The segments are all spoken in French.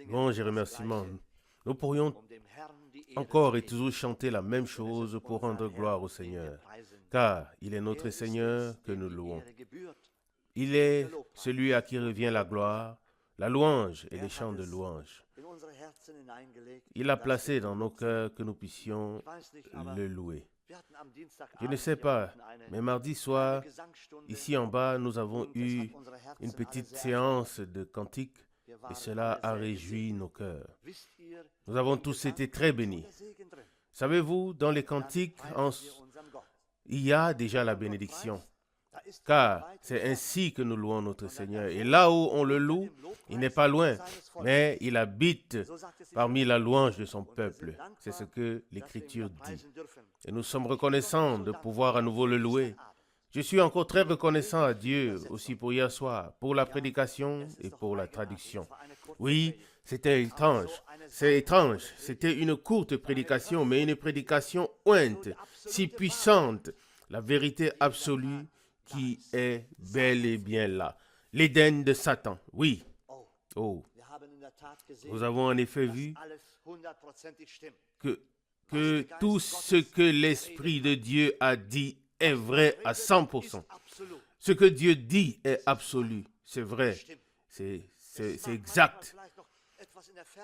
Louange et remerciements. Nous pourrions encore et toujours chanter la même chose pour rendre gloire au Seigneur, car il est notre Seigneur que nous louons. Il est celui à qui revient la gloire, la louange et les chants de louange. Il a placé dans nos cœurs que nous puissions le louer. Je ne sais pas, mais mardi soir, ici en bas, nous avons eu une petite séance de cantiques et cela a réjoui nos cœurs. Nous avons tous été très bénis. Savez-vous, dans les cantiques, il y a déjà la bénédiction, car c'est ainsi que nous louons notre Seigneur. Et là où on le loue, il n'est pas loin, mais il habite parmi la louange de son peuple. C'est ce que l'Écriture dit. Et nous sommes reconnaissants de pouvoir à nouveau le louer. Je suis encore très reconnaissant à Dieu aussi pour hier soir, pour la prédication et pour la traduction. Oui, c'était étrange. C'est étrange. C'était une courte prédication, mais une prédication ointe, si puissante. La vérité absolue qui est bel et bien là. L'Éden de Satan. Oui. Oh. Nous avons en effet vu que tout ce que l'Esprit de Dieu a dit est vrai à 100%. Ce que Dieu dit est absolu. C'est vrai. C'est exact.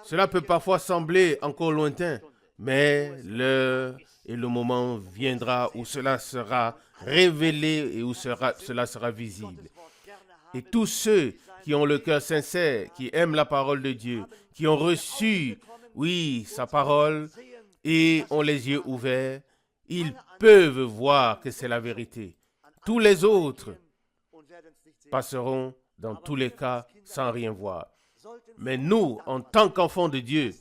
Cela peut parfois sembler encore lointain, mais l'heure et le moment viendra où cela sera révélé et où cela sera visible. Et tous ceux qui ont le cœur sincère, qui aiment la parole de Dieu, qui ont reçu, oui, sa parole, et ont les yeux ouverts, ils peuvent voir que c'est la vérité. Tous les autres passeront dans tous les cas sans rien voir. Mais nous, en tant qu'enfants de Dieu,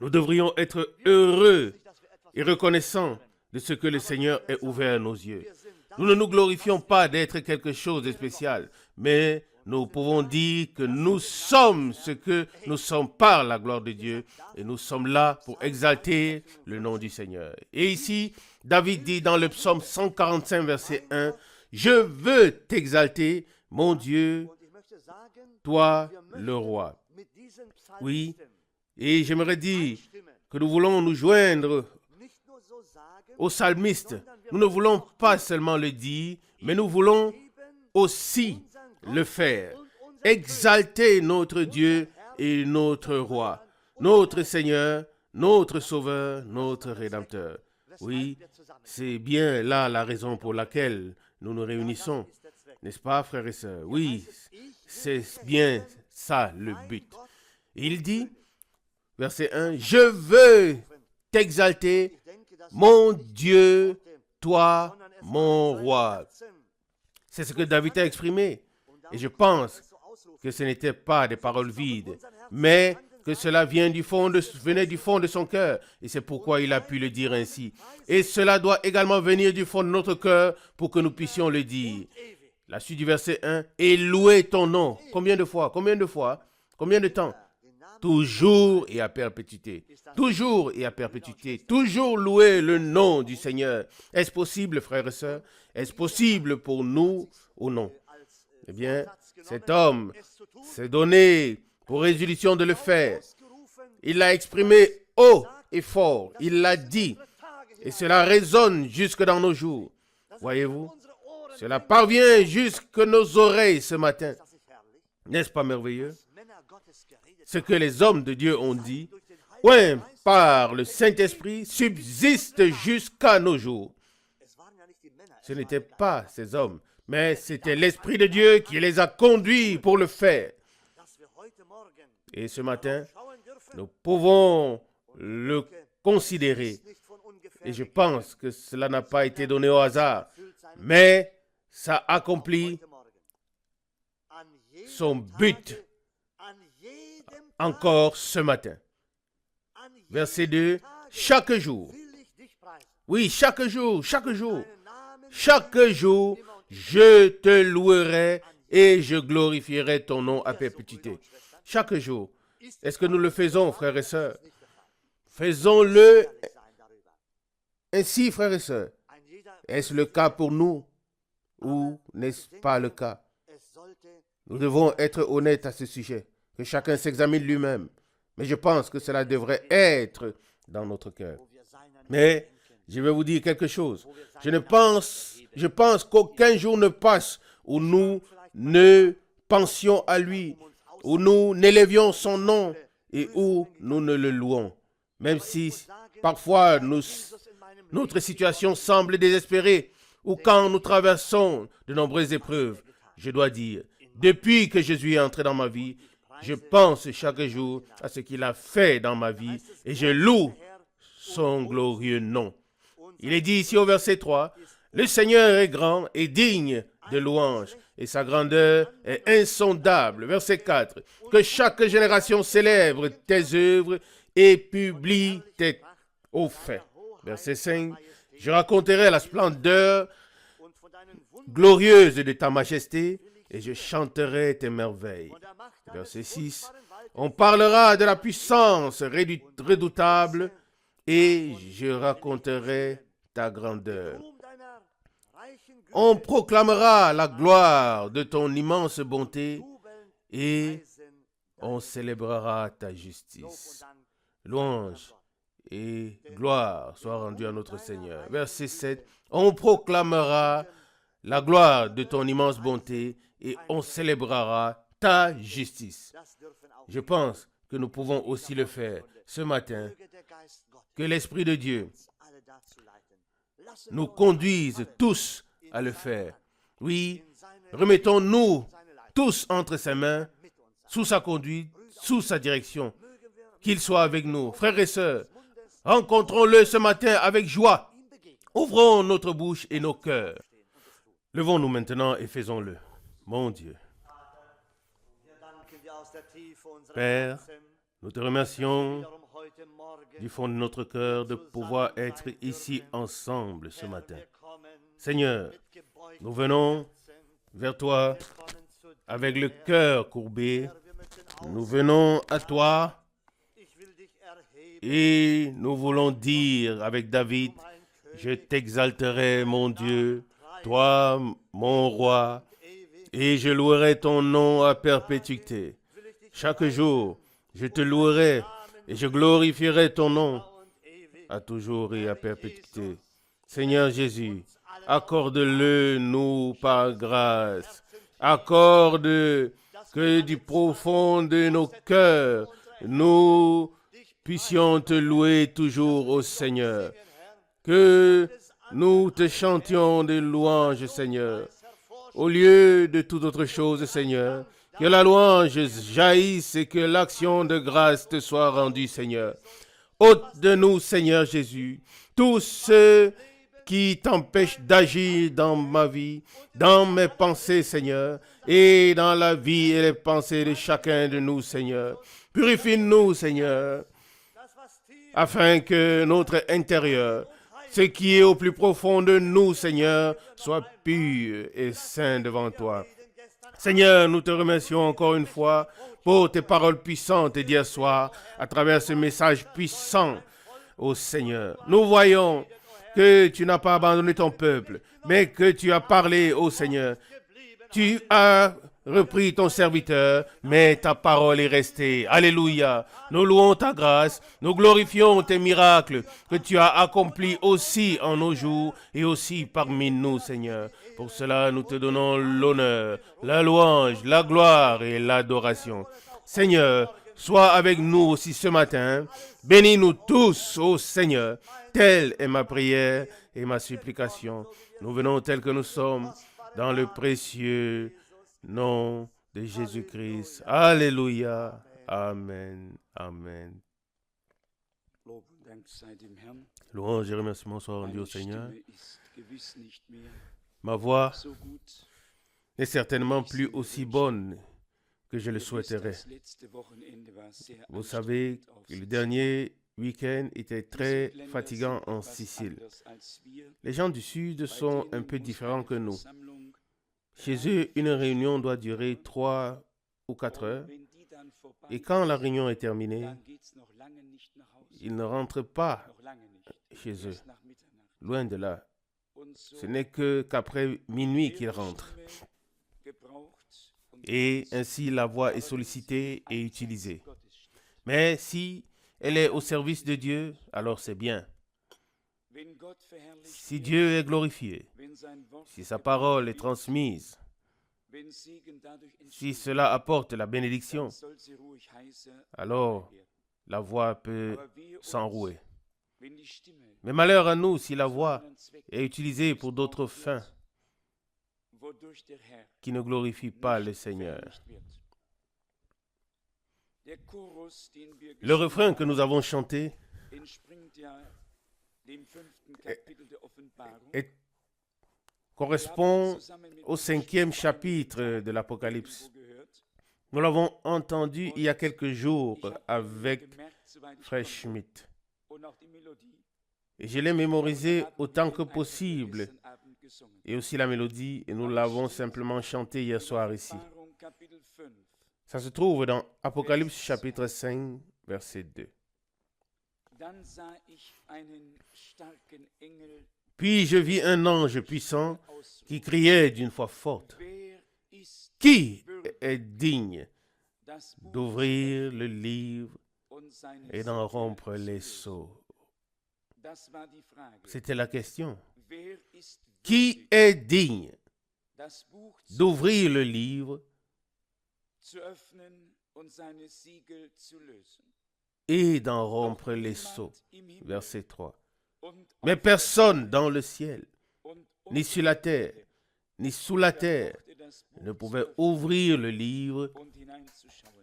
nous devrions être heureux et reconnaissants de ce que le Seigneur ait ouvert nos yeux. Nous ne nous glorifions pas d'être quelque chose de spécial, mais nous pouvons dire que nous sommes ce que nous sommes par la gloire de Dieu et nous sommes là pour exalter le nom du Seigneur. Et ici, David dit dans le psaume 145, verset 1, « Je veux t'exalter, mon Dieu, toi le roi. » Oui, et j'aimerais dire que nous voulons nous joindre aux psalmistes. Nous ne voulons pas seulement le dire, mais nous voulons aussi le faire. Exalter notre Dieu et notre roi, notre Seigneur, notre Sauveur, notre Rédempteur. Oui, c'est bien là la raison pour laquelle nous nous réunissons. N'est-ce pas, frères et sœurs? Oui, c'est bien ça le but. Il dit, verset 1, « Je veux t'exalter, mon Dieu, toi, mon roi. » C'est ce que David a exprimé. Et je pense que ce n'était pas des paroles vides, mais que cela venait du fond de son cœur. Et c'est pourquoi il a pu le dire ainsi. Et cela doit également venir du fond de notre cœur pour que nous puissions le dire. La suite du verset 1, « Et louer ton nom. » Combien de fois? Combien de fois? Combien de temps? Toujours et à perpétuité. Toujours et à perpétuité. Toujours louer le nom du Seigneur. Est-ce possible, frères et sœurs? Est-ce possible pour nous ou non? Eh bien, cet homme s'est donné pour résolution de le faire. Il l'a exprimé haut et fort. Il l'a dit. Et cela résonne jusque dans nos jours. Voyez-vous? Cela parvient jusque nos oreilles ce matin. N'est-ce pas merveilleux? Ce que les hommes de Dieu ont dit, ouais, par le Saint-Esprit, subsiste jusqu'à nos jours. Ce n'étaient pas ces hommes, mais c'était l'Esprit de Dieu qui les a conduits pour le faire. Et ce matin, nous pouvons le considérer. Et je pense que cela n'a pas été donné au hasard, mais ça accomplit son but encore ce matin. Verset 2, chaque jour. Oui, chaque jour, chaque jour. Chaque jour, je te louerai et je glorifierai ton nom à perpétuité. Chaque jour. Est-ce que nous le faisons, frères et sœurs? Faisons-le ainsi, frères et sœurs. Est-ce le cas pour nous ou n'est-ce pas le cas? Nous devons être honnêtes à ce sujet, que chacun s'examine lui-même. Mais je pense que cela devrait être dans notre cœur. Mais je vais vous dire quelque chose. Je pense qu'aucun jour ne passe où nous ne pensions à lui, où nous n'élevions son nom et où nous ne le louons. Même si parfois notre situation semble désespérée ou quand nous traversons de nombreuses épreuves, je dois dire, depuis que Jésus est entré dans ma vie, je pense chaque jour à ce qu'il a fait dans ma vie et je loue son glorieux nom. Il est dit ici au verset 3, « Le Seigneur est grand et digne de louange et sa grandeur est insondable. » Verset 4, « Que chaque génération célèbre tes œuvres et publie tes hauts faits. » Verset 5, « Je raconterai la splendeur glorieuse de ta majesté et je chanterai tes merveilles. » Verset 6, « On parlera de la puissance redoutable et je raconterai ta grandeur. On proclamera la gloire de ton immense bonté et on célébrera ta justice. Louange et gloire soient rendues à notre Seigneur. Verset 7, on proclamera la gloire de ton immense bonté et on célébrera ta justice. Je pense que nous pouvons aussi le faire ce matin. Que l'Esprit de Dieu nous conduise tous à le faire. Oui, remettons-nous tous entre ses mains, sous sa conduite, sous sa direction. Qu'il soit avec nous. Frères et sœurs, rencontrons-le ce matin avec joie. Ouvrons notre bouche et nos cœurs. Levons-nous maintenant et faisons-le. Mon Dieu. Père, nous te remercions du fond de notre cœur de pouvoir être ici ensemble ce matin. Seigneur, nous venons vers toi avec le cœur courbé. Nous venons à toi et nous voulons dire avec David, je t'exalterai mon Dieu, toi mon roi, et je louerai ton nom à perpétuité. Chaque jour, je te louerai et je glorifierai ton nom à toujours et à perpétuité. Seigneur Jésus, accorde-le nous par grâce. Accorde que du profond de nos cœurs, nous puissions te louer toujours au Seigneur. Que nous te chantions des louanges, Seigneur. Au lieu de toute autre chose, Seigneur, que la louange jaillisse et que l'action de grâce te soit rendue, Seigneur. Ôte de nous, Seigneur Jésus, tous ceux qui t'empêchent d'agir dans ma vie, dans mes pensées, Seigneur, et dans la vie et les pensées de chacun de nous, Seigneur. Purifie-nous, Seigneur, afin que notre intérieur, ce qui est au plus profond de nous, Seigneur, soit pur et saint devant toi. Seigneur, nous te remercions encore une fois pour tes paroles puissantes d'hier soir, à travers ce message puissant, ô Seigneur. Nous voyons que tu n'as pas abandonné ton peuple, mais que tu as parlé, ô Seigneur. Tu as repris ton serviteur, mais ta parole est restée. Alléluia. Nous louons ta grâce, nous glorifions tes miracles que tu as accomplis aussi en nos jours et aussi parmi nous, Seigneur. Pour cela, nous te donnons l'honneur, la louange, la gloire et l'adoration. Seigneur, sois avec nous aussi ce matin. Bénis-nous tous, ô Seigneur. Telle est ma prière et ma supplication. Nous venons tels que nous sommes dans le précieux nom de Jésus-Christ. Alléluia. Amen. Amen. Louange et remerciements soient rendus au Seigneur. Ma voix n'est certainement plus aussi bonne que je le souhaiterais. Vous savez que le dernier week-end était très fatigant en Sicile. Les gens du Sud sont un peu différents que nous. Chez eux, une réunion doit durer 3 ou 4 heures. Et quand la réunion est terminée, ils ne rentrent pas chez eux. Loin de là. Ce n'est qu'après minuit qu'ils rentrent. Et ainsi, la voix est sollicitée et utilisée. Mais si elle est au service de Dieu, alors c'est bien. Si Dieu est glorifié, si sa parole est transmise, si cela apporte la bénédiction, alors la voix peut s'enrouer. Mais malheur à nous si la voix est utilisée pour d'autres fins qui ne glorifient pas le Seigneur. Le refrain que nous avons chanté correspond au 5e chapitre de l'Apocalypse. Nous l'avons entendu il y a quelques jours avec Frère Schmidt. Et je l'ai mémorisé autant que possible. Et aussi la mélodie, et nous l'avons simplement chanté hier soir ici. Ça se trouve dans Apocalypse chapitre 5, verset 2. Puis je vis un ange puissant qui criait d'une voix forte. Qui est digne d'ouvrir le livre et d'en rompre les sceaux? C'était la question. Qui est digne d'ouvrir le livre et d'en rompre les sceaux? Verset 3. Mais personne dans le ciel, ni sur la terre, ni sous la terre, ne pouvait ouvrir le livre,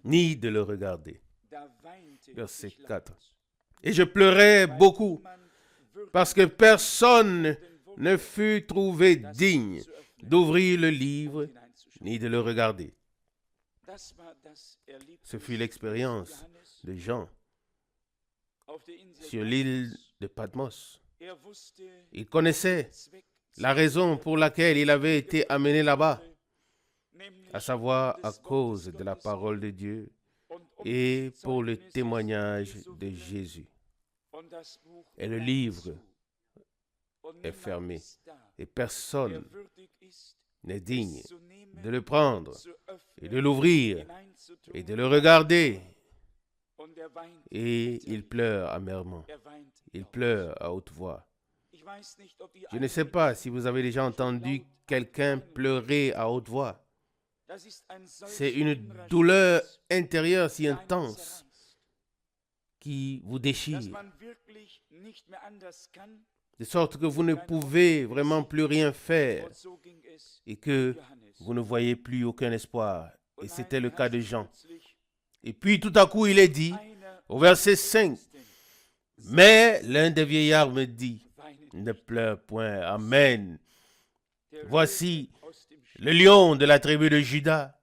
ni de le regarder. Verset 4. Et je pleurais beaucoup, parce que personne ne fut trouvé digne d'ouvrir le livre, ni de le regarder. Ce fut l'expérience de Jean sur l'île de Patmos. Il connaissait la raison pour laquelle il avait été amené là-bas, à savoir à cause de la parole de Dieu et pour le témoignage de Jésus. Et le livre est fermé et personne n'est digne de le prendre et de l'ouvrir et de le regarder. Et il pleure amèrement. Il pleure à haute voix. Je ne sais pas si vous avez déjà entendu quelqu'un pleurer à haute voix. C'est une douleur intérieure si intense qui vous déchire, de sorte que vous ne pouvez vraiment plus rien faire et que vous ne voyez plus aucun espoir. Et c'était le cas de Jean. Et puis tout à coup, il est dit, au verset 5, « Mais l'un des vieillards me dit, ne pleure point, Amen. Voici le lion de la tribu de Juda,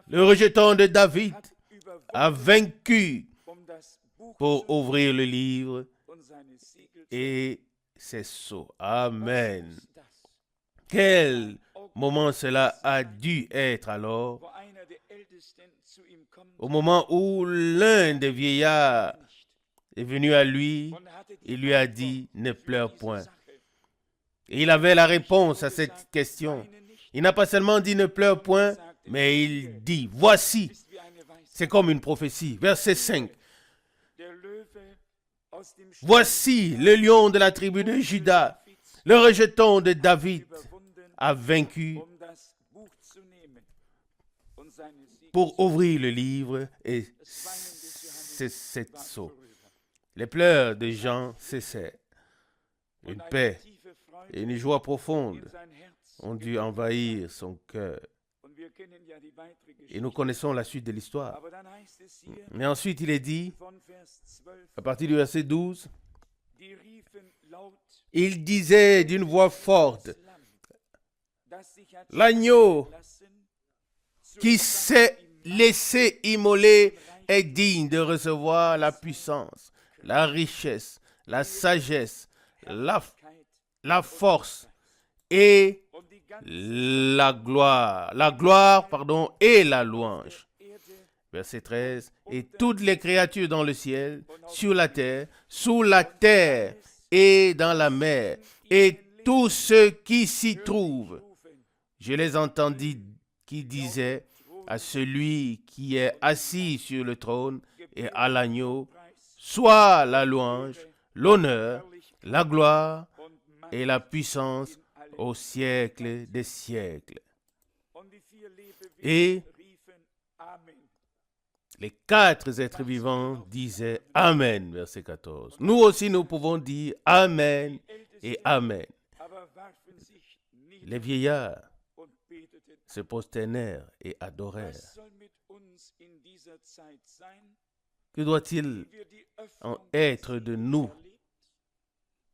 le rejeton de David, a vaincu pour ouvrir le livre et ses sceaux. Amen. » Quel moment cela a dû être alors, au moment où l'un des vieillards est venu à lui et lui a dit, ne pleure point. Et il avait la réponse à cette question. Il n'a pas seulement dit ne pleure point, mais il dit, voici, c'est comme une prophétie. Verset 5. Voici le lion de la tribu de Juda, le rejeton de David, a vaincu pour ouvrir le livre et ses 7 sceaux. Les pleurs de Jean cessaient. Une paix et une joie profonde ont dû envahir son cœur. Et nous connaissons la suite de l'histoire. Mais ensuite, il est dit, à partir du verset 12, il disait d'une voix forte, l'agneau qui s'est laissé immoler est digne de recevoir la puissance, la richesse, la sagesse, la force et la gloire et la louange. Verset 13. Et toutes les créatures dans le ciel, sur la terre, sous la terre et dans la mer, et tous ceux qui s'y trouvent. Je les entendis qui disaient, à celui qui est assis sur le trône et à l'agneau, soit la louange, l'honneur, la gloire et la puissance au siècle des siècles. Et les 4 êtres vivants disaient Amen, verset 14. Nous aussi, nous pouvons dire Amen et Amen. Les vieillards se prosternèrent et adorèrent. Que doit-il en être de nous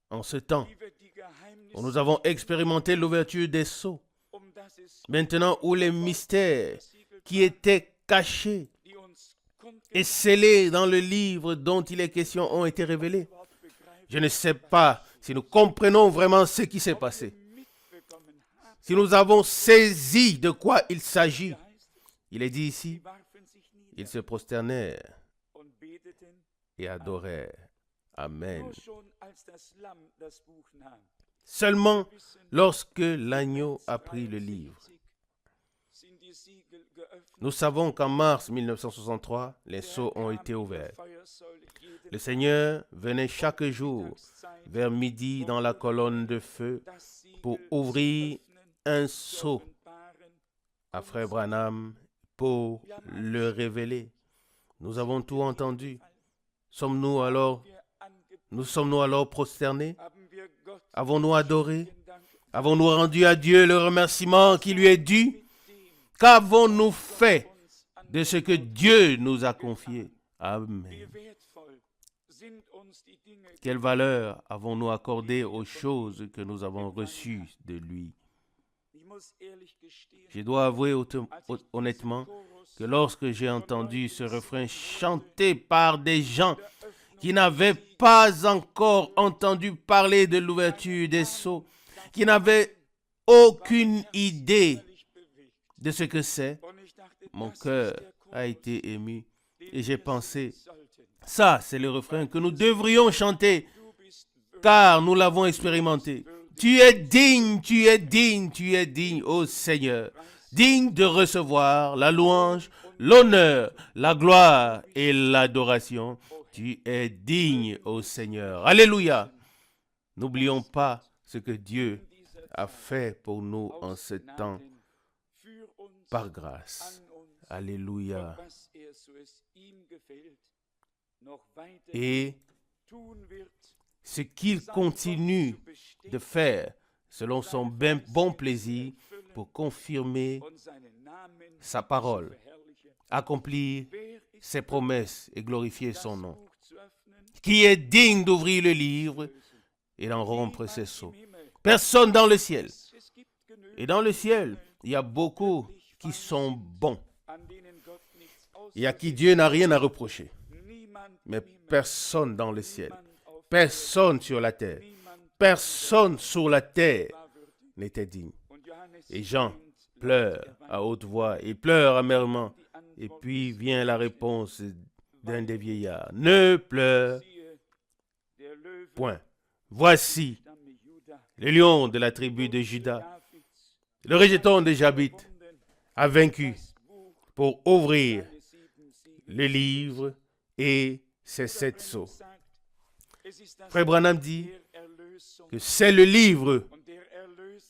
en ce temps où nous avons expérimenté l'ouverture des sceaux, maintenant où les mystères qui étaient cachés et scellés dans le livre dont il est question ont été révélés? Je ne sais pas si nous comprenons vraiment ce qui s'est passé, si nous avons saisi de quoi il s'agit. Il est dit ici, ils se prosternèrent et adorèrent. Amen. Seulement lorsque l'agneau a pris le livre. Nous savons qu'en mars 1963, les sceaux ont été ouverts. Le Seigneur venait chaque jour vers midi dans la colonne de feu pour ouvrir un sceau à Frère Branham pour le révéler. Nous avons tout entendu. Nous sommes-nous alors prosternés? Avons-nous adoré? Avons-nous rendu à Dieu le remerciement qui lui est dû? Qu'avons-nous fait de ce que Dieu nous a confié? Amen. Quelle valeur avons-nous accordée aux choses que nous avons reçues de lui? Je dois avouer honnêtement que lorsque j'ai entendu ce refrain chanté par des gens qui n'avaient pas encore entendu parler de l'ouverture des sceaux, qui n'avaient aucune idée de ce que c'est, mon cœur a été ému et j'ai pensé, ça c'est le refrain que nous devrions chanter car nous l'avons expérimenté. Tu es digne, tu es digne, tu es digne, ô Seigneur, digne de recevoir la louange, l'honneur, la gloire et l'adoration. Tu es digne, ô Seigneur. Alléluia. N'oublions pas ce que Dieu a fait pour nous en ce temps par grâce. Alléluia. Et ce qu'il continue de faire selon son bon plaisir pour confirmer sa parole, accomplir ses promesses et glorifier son nom. Qui est digne d'ouvrir le livre et d'en rompre ses sceaux? Personne dans le ciel. Et dans le ciel, il y a beaucoup qui sont bons et à qui Dieu n'a rien à reprocher. Mais personne dans le ciel, personne sur la terre, personne sur la terre n'était digne. Et Jean pleure à haute voix, il pleure amèrement. Et puis vient la réponse d'un des vieillards. Ne pleure point. Voici le lion de la tribu de Juda, le rejeton de Jabit, a vaincu pour ouvrir le livre et ses 7 sceaux. Frère Branham dit que c'est le livre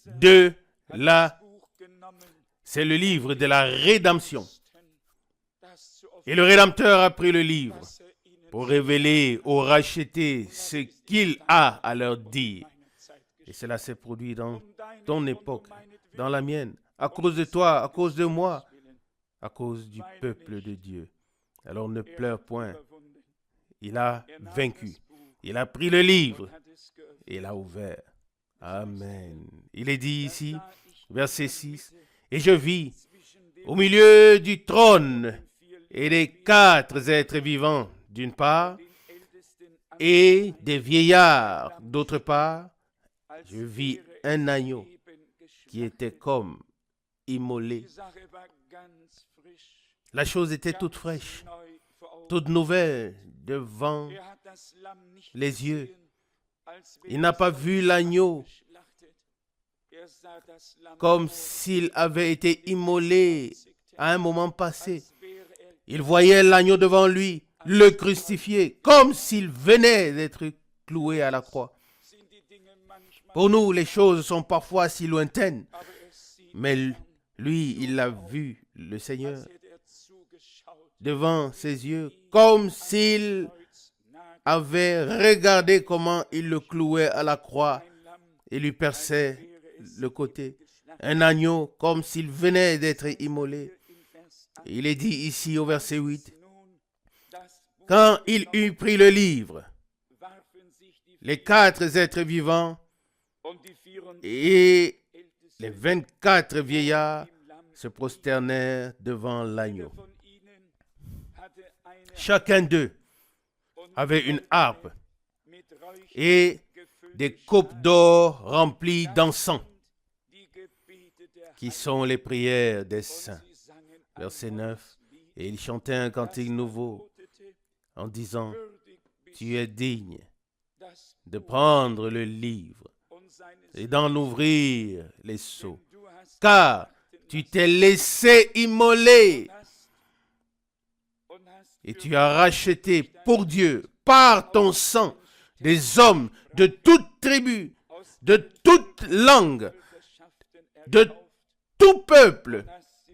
de la rédemption. Et le Rédempteur a pris le livre pour révéler aux rachetés ce qu'il a à leur dire. Et cela s'est produit dans ton époque, dans la mienne, à cause de toi, à cause de moi, à cause du peuple de Dieu. Alors ne pleure point. Il a vaincu. Il a pris le livre et l'a ouvert. Amen. Il est dit ici, verset 6, « Et je vis au milieu du trône et des 4 êtres vivants, d'une part, et des vieillards, d'autre part, je vis un agneau qui était comme immolé. » La chose était toute fraîche, toute nouvelle devant les yeux. Il n'a pas vu l'agneau comme s'il avait été immolé à un moment passé. Il voyait l'agneau devant lui, le crucifié, comme s'il venait d'être cloué à la croix. Pour nous, les choses sont parfois si lointaines, mais lui, il a vu le Seigneur devant ses yeux, comme s'il avait regardé comment il le clouait à la croix et lui perçait le côté. Un agneau, comme s'il venait d'être immolé. Il est dit ici au verset 8, « Quand il eut pris le livre, les 4 êtres vivants et les 24 vieillards se prosternèrent devant l'agneau. Chacun d'eux avait une harpe et des coupes d'or remplies d'encens, qui sont les prières des saints. » Verset 9. Et ils chantaient un cantique nouveau en disant, « Tu es digne de prendre le livre et d'en ouvrir les sceaux, car tu t'es laissé immoler et tu as racheté pour Dieu, par ton sang, des hommes de toute tribu, de toute langue, de tout peuple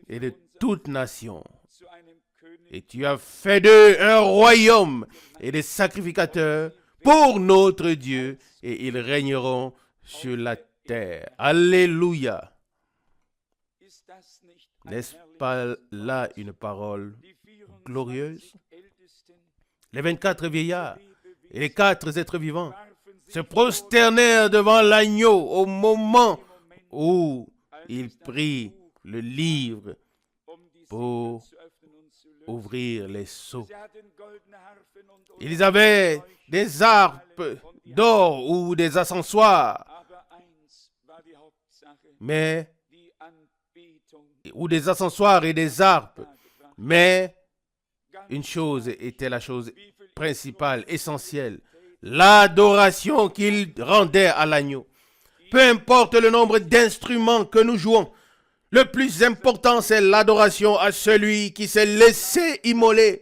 et de toute nation. Et tu as fait d'eux un royaume et des sacrificateurs pour notre Dieu, et ils régneront sur la terre. » Alléluia. N'est-ce pas là une parole glorieuse? Les 24 vieillards et les 4 êtres vivants se prosternèrent devant l'agneau au moment où il prit le livre pour ouvrir les sceaux. Ils avaient des harpes d'or ou des accessoires, ou des accessoires et des harpes, mais une chose était la chose principale, essentielle, l'adoration qu'ils rendaient à l'agneau. Peu importe le nombre d'instruments que nous jouons, le plus important, c'est l'adoration à celui qui s'est laissé immoler,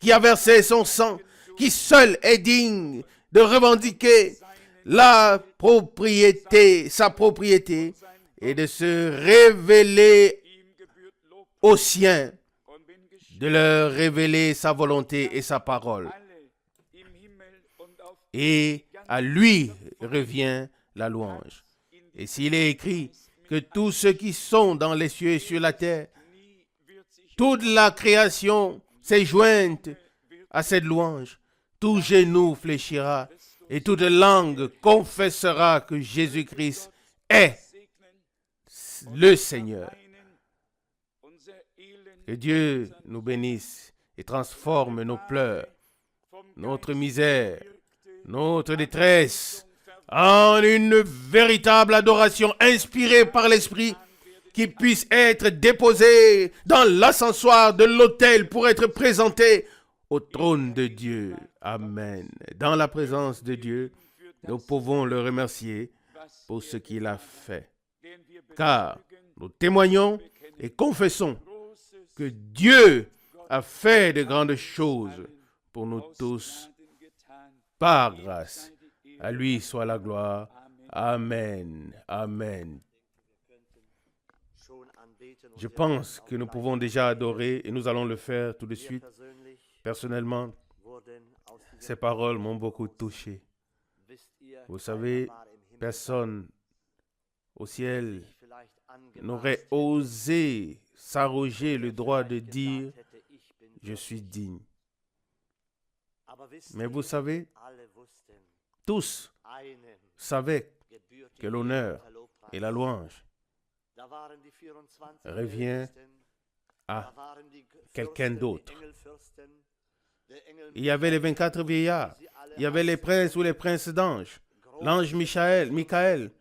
qui a versé son sang, qui seul est digne de revendiquer sa propriété, et de se révéler aux siens, de leur révéler sa volonté et sa parole. Et à lui revient la louange. Et s'il est écrit que tous ceux qui sont dans les cieux et sur la terre, toute la création s'est jointe à cette louange, tout genou fléchira et toute langue confessera que Jésus-Christ est le Seigneur. Que Dieu nous bénisse et transforme nos pleurs, notre misère, notre détresse en une véritable adoration inspirée par l'Esprit, qui puisse être déposée dans l'ascensoir de l'autel pour être présentée au trône de Dieu. Amen. Dans la présence de Dieu, nous pouvons le remercier pour ce qu'il a fait. Car nous témoignons et confessons que Dieu a fait de grandes choses pour nous tous par grâce. À lui soit la gloire. Amen. Amen. Je pense que nous pouvons déjà adorer et nous allons le faire tout de suite. Personnellement, ces paroles m'ont beaucoup touché. Vous savez, personne au ciel n'aurait osé s'arroger le droit de dire « Je suis digne ». Mais vous savez, tous savaient que l'honneur et la louange revient à quelqu'un d'autre. Il y avait les 24 vieillards, il y avait les princes ou les princes d'anges, l'ange Michael,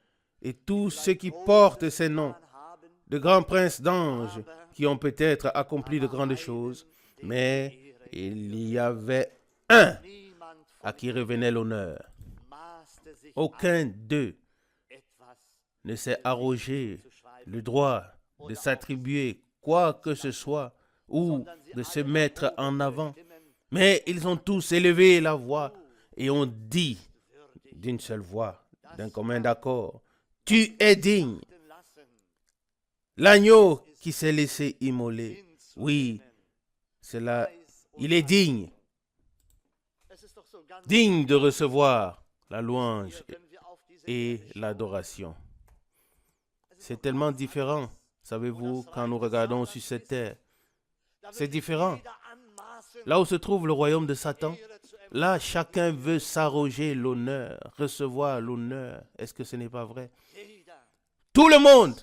et tous ceux qui portent ces noms, de grands princes d'anges qui ont peut-être accompli de grandes choses, mais il y avait un à qui revenait l'honneur. Aucun d'eux ne s'est arrogé le droit de s'attribuer quoi que ce soit ou de se mettre en avant. Mais ils ont tous élevé la voix et ont dit d'une seule voix, d'un commun accord, « Tu es digne. » L'agneau qui s'est laissé immoler, oui, il est digne. Digne de recevoir la louange et l'adoration. C'est tellement différent, savez-vous, quand nous regardons sur cette terre. C'est différent. Là où se trouve le royaume de Satan, là, chacun veut s'arroger l'honneur, recevoir l'honneur. Est-ce que ce n'est pas vrai? Tout le monde.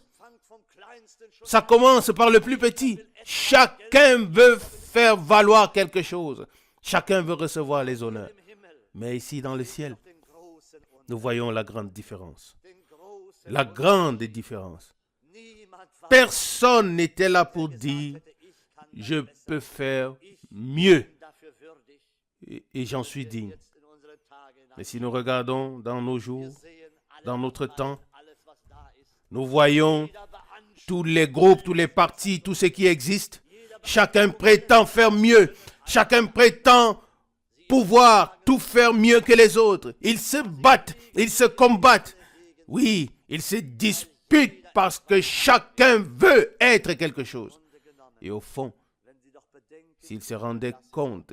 Ça commence par le plus petit. Chacun veut faire valoir quelque chose. Chacun veut recevoir les honneurs. Mais ici, dans le ciel, nous voyons la grande différence. La grande différence. Personne n'était là pour dire « Je peux faire mieux. » Et j'en suis digne. Mais si nous regardons dans nos jours, dans notre temps, nous voyons tous les groupes, tous les partis, tout ce qui existe. Chacun prétend faire mieux. Chacun prétend pouvoir tout faire mieux que les autres. Ils se battent, ils se combattent. Oui, ils se disputent parce que chacun veut être quelque chose. Et au fond, s'ils se rendaient compte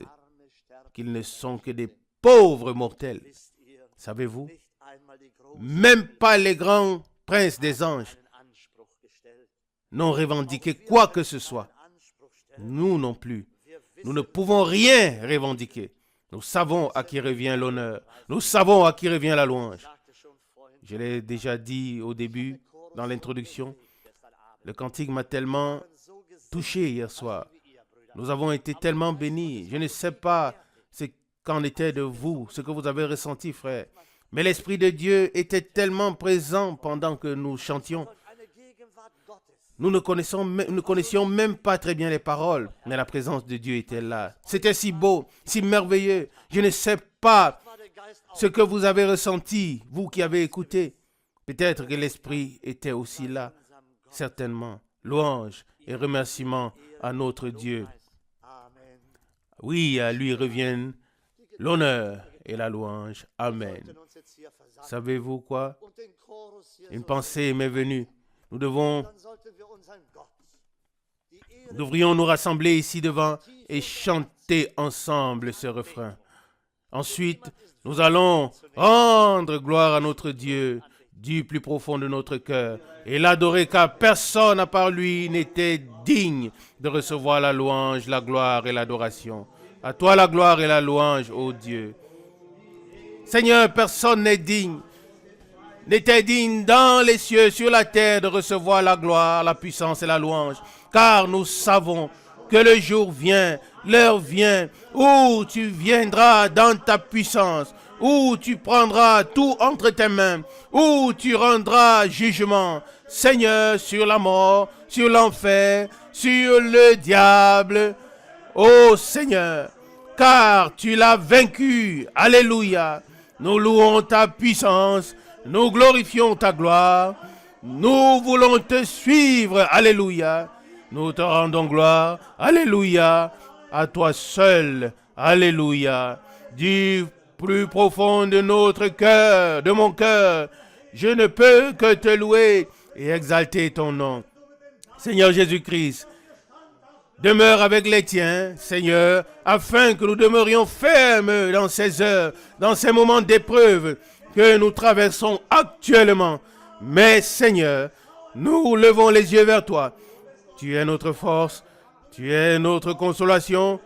qu'ils ne sont que des pauvres mortels, savez-vous, même pas les grands princes des anges n'ont revendiqué quoi que ce soit. Nous non plus. Nous ne pouvons rien revendiquer. Nous savons à qui revient l'honneur. Nous savons à qui revient la louange. Je l'ai déjà dit au début, dans l'introduction. Le cantique m'a tellement touché hier soir. Nous avons été tellement bénis. Je ne sais pas ce qu'en était de vous, ce que vous avez ressenti, frère. Mais l'Esprit de Dieu était tellement présent pendant que nous chantions. Nous ne connaissions même pas très bien les paroles, mais la présence de Dieu était là. C'était si beau, si merveilleux. Je ne sais pas ce que vous avez ressenti, vous qui avez écouté. Peut-être que l'Esprit était aussi là, certainement. Louange et remerciement à notre Dieu. Oui, à lui reviennent l'honneur et la louange. Amen. Savez-vous quoi? Une pensée m'est venue. Nous devrions nous rassembler ici devant et chanter ensemble ce refrain. Ensuite, nous allons rendre gloire à notre Dieu du plus profond de notre cœur et l'adorer car personne à part lui n'était digne de recevoir la louange, la gloire et l'adoration. À toi la gloire et la louange, ô Dieu. Seigneur, personne n'était digne dans les cieux, sur la terre, de recevoir la gloire, la puissance et la louange. Car nous savons que le jour vient, l'heure vient, où tu viendras dans ta puissance, où tu prendras tout entre tes mains, où tu rendras jugement, Seigneur, sur la mort, sur l'enfer, sur le diable. Ô Seigneur, car tu l'as vaincu. Alléluia. Nous louons ta puissance. Nous glorifions ta gloire. Nous voulons te suivre. Alléluia. Nous te rendons gloire. Alléluia. À toi seul. Alléluia. Du plus profond de notre cœur, de mon cœur, je ne peux que te louer et exalter ton nom. Seigneur Jésus-Christ, demeure avec les tiens, Seigneur, afin que nous demeurions fermes dans ces heures, dans ces moments d'épreuve que nous traversons actuellement. Mais Seigneur, nous levons les yeux vers toi. Tu es notre force, tu es notre consolation,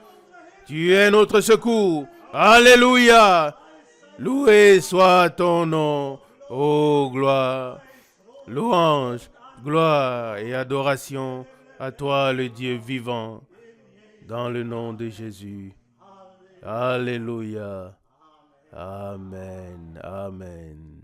tu es notre secours. Alléluia! Loué soit ton nom, ô gloire, louange, gloire et adoration à toi le Dieu vivant, dans le nom de Jésus. Alléluia. Amen. Amen.